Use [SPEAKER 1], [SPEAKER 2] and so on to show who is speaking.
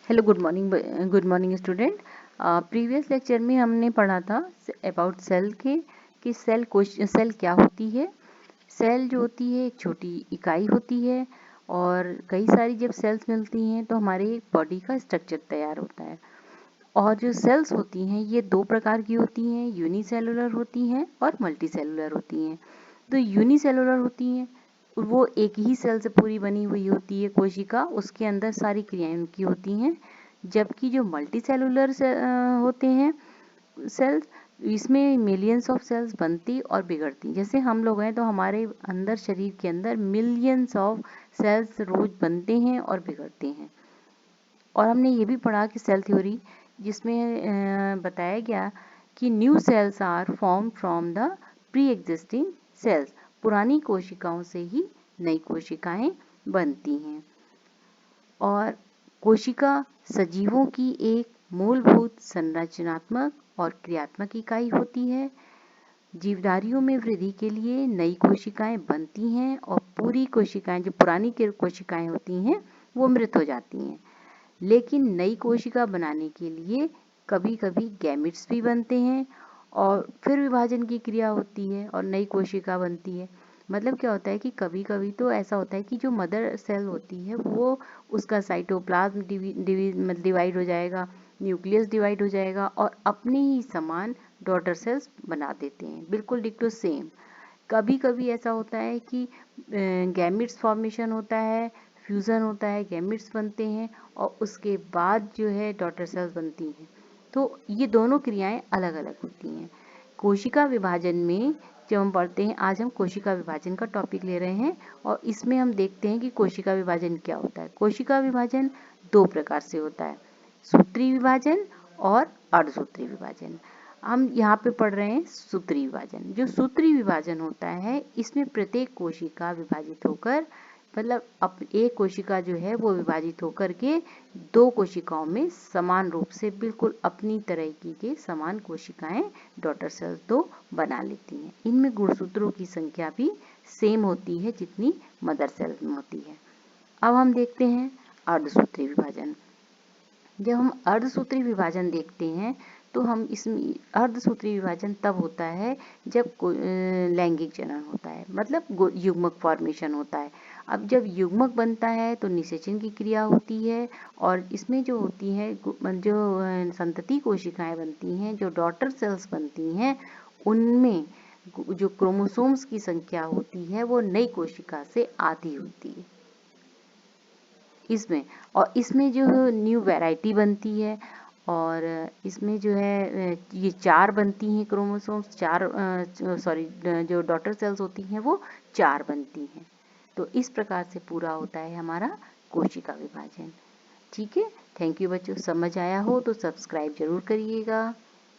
[SPEAKER 1] Hello, good morning student. Previous lecture में हमने पढ़ा था अबाउट सेल के कि सेल क्या होती है। सेल जो होती है एक छोटी इकाई होती है और कई सारी जब सेल्स मिलती हैं तो हमारे बॉडी का स्ट्रक्चर तैयार होता है। और जो सेल्स होती हैं ये दो प्रकार की होती हैं, यूनिसेलुलर होती हैं और मल्टीसेलुलर होती हैं। तो यूनिसेलुलर होती हैं वो एक ही सेल से पूरी बनी हुई होती है कोशिका, उसके अंदर सारी क्रियाएं उनकी होती हैं। जबकि जो मल्टी सेलुलर होते हैं सेल्स, इसमें मिलियंस ऑफ सेल्स बनती और बिगड़ती। जैसे हम लोग हैं तो हमारे अंदर शरीर के अंदर मिलियंस ऑफ सेल्स रोज बनते हैं और बिगड़ते हैं। और हमने ये भी पढ़ा कि सेल थ्योरी जिसमें बताया गया कि new cells are form from the pre existing cells. पुरानी कोशिकाओं से ही नई कोशिकाएं बनती हैं। और कोशिका सजीवों की एक मूलभूत संरचनात्मक और क्रियात्मक इकाई होती है। जीवधारियों में वृद्धि के लिए नई कोशिकाएं बनती हैं और पूरी कोशिकाएं, जो पुरानी कोशिकाएं होती हैं, वो मृत हो जाती हैं। लेकिन नई कोशिका बनाने के लिए कभी कभी गैमेट्स भी बनते हैं और फिर विभाजन की क्रिया होती है और नई कोशिका बनती है। मतलब क्या होता है कि कभी कभी तो ऐसा होता है कि जो मदर सेल होती है वो उसका साइटोप्लाज्म डिवाइड हो जाएगा, न्यूक्लियस डिवाइड हो जाएगा और अपने ही समान डॉटर सेल्स बना देते हैं, बिल्कुल डिक्टो सेम। कभी कभी ऐसा होता है कि गैमेट्स फॉर्मेशन होता है, फ्यूज़न होता है, गैमेट्स बनते हैं और उसके बाद जो है डॉटर सेल्स बनती हैं। तो ये दोनों क्रियाएं अलग अलग होती हैं। कोशिका विभाजन में जब हम पढ़ते हैं, आज हम कोशिका विभाजन का टॉपिक ले रहे हैं और इसमें हम देखते हैं कि कोशिका विभाजन क्या होता है। कोशिका विभाजन दो प्रकार से होता है, सूत्री विभाजन और अर्धसूत्री विभाजन। हम यहाँ पे पढ़ रहे हैं सूत्री विभाजन। जो सूत्री विभाजन होता है इसमें प्रत्येक कोशिका विभाजित होकर, मतलब एक कोशिका जो है वो विभाजित होकर के दो कोशिकाओं में समान रूप से बिल्कुल अपनी तरह के समान कोशिकाएं डॉटर सेल्स दो बना लेती हैं। इनमें गुणसूत्रों की संख्या भी सेम होती है जितनी मदर सेल में होती है। अब हम देखते हैं अर्धसूत्री विभाजन। जब हम अर्धसूत्री विभाजन देखते हैं तो हम इसमें अर्धसूत्री विभाजन तब होता है जब लैंगिक जनन होता है, मतलब युग्मक फॉर्मेशन होता है। अब जब युग्मक बनता है तो निषेचन की क्रिया होती है और इसमें जो होती है जो संतति कोशिकाएं बनती हैं, जो डॉटर सेल्स बनती हैं, उनमें जो क्रोमोसोम्स की संख्या होती है वो नई कोशिका से आधी होती है इसमें। और इसमें जो न्यू वैरायटी बनती है और इसमें जो है ये 4 बनती हैं क्रोमोसोम्स, 4 जो डॉटर सेल्स होती हैं वो 4 बनती हैं। तो इस प्रकार से पूरा होता है हमारा कोशिका विभाजन। ठीक है, थैंक यू बच्चों। समझ आया हो तो सब्सक्राइब जरूर करिएगा।